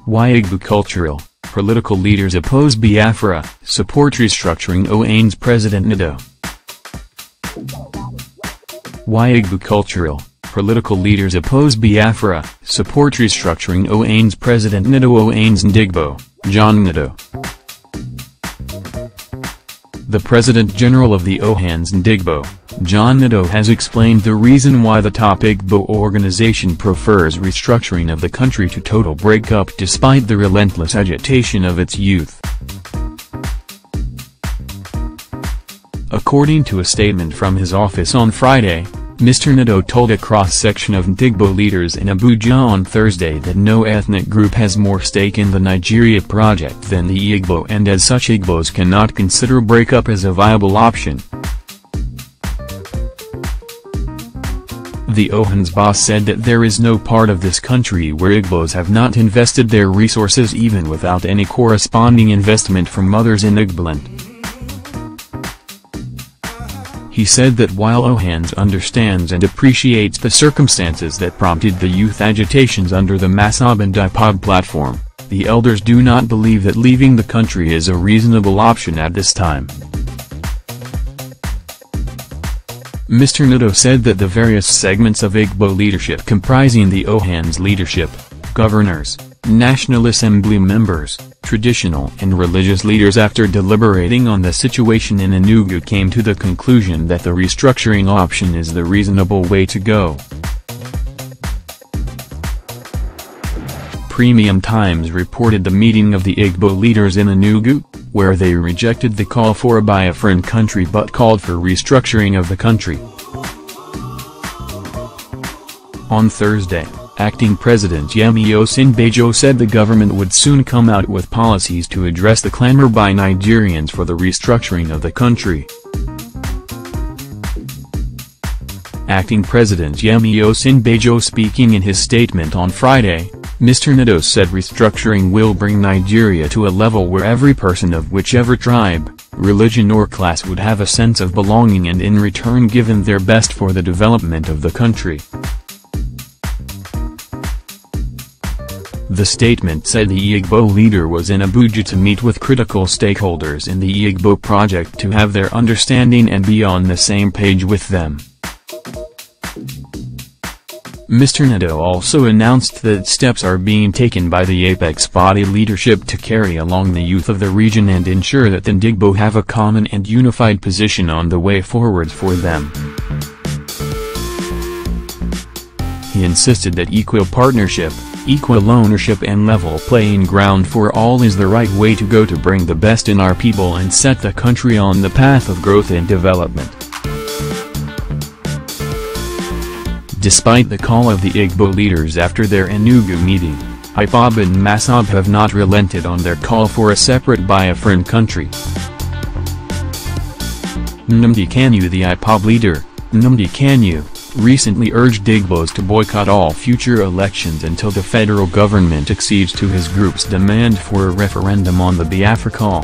Why Igbo cultural, political leaders oppose Biafra, support restructuring Ohaneze President Nwodo. Why Igbo cultural, political leaders oppose Biafra, support restructuring Ohaneze President Nwodo. Ohanaeze Ndigbo, John Nwodo. The President General of the Ohanaeze Ndigbo, John Nwodo, has explained the reason why the top Igbo organization prefers restructuring of the country to total breakup despite the relentless agitation of its youth. According to a statement from his office on Friday, Mr. Nwodo told a cross-section of Ndigbo leaders in Abuja on Thursday that no ethnic group has more stake in the Nigeria project than the Igbo, and as such Igbos cannot consider breakup as a viable option. The Ohaneze boss said that there is no part of this country where Igbos have not invested their resources even without any corresponding investment from others in Igboland. He said that while Ohaneze understands and appreciates the circumstances that prompted the youth agitations under the Masab and IPOB platform, the elders do not believe that leaving the country is a reasonable option at this time. Mr. Nwodo said that the various segments of Igbo leadership comprising the Ohaneze leadership, governors, National Assembly members, traditional and religious leaders after deliberating on the situation in Enugu came to the conclusion that the restructuring option is the reasonable way to go. Premium Times reported the meeting of the Igbo leaders in Enugu, where they rejected the call for a Biafran country but called for restructuring of the country. On Thursday, Acting President Yemi Osinbajo said the government would soon come out with policies to address the clamor by Nigerians for the restructuring of the country. Acting President Yemi Osinbajo speaking in his statement on Friday, Mr. Nwodo said restructuring will bring Nigeria to a level where every person of whichever tribe, religion or class would have a sense of belonging and in return given their best for the development of the country. The statement said the Igbo leader was in Abuja to meet with critical stakeholders in the Igbo project to have their understanding and be on the same page with them. Mr. Nwodo also announced that steps are being taken by the apex body leadership to carry along the youth of the region and ensure that the Ndigbo have a common and unified position on the way forward for them. He insisted that equal partnership, equal ownership and level playing ground for all is the right way to go to bring the best in our people and set the country on the path of growth and development. Despite the call of the Igbo leaders after their Enugu meeting, IPOB and Masab have not relented on their call for a separate Biafran country. Nnamdi Kanu, the IPOB leader, Nnamdi Kanu, recently urged Igbos to boycott all future elections until the federal government accedes to his group's demand for a referendum on the Biafra call.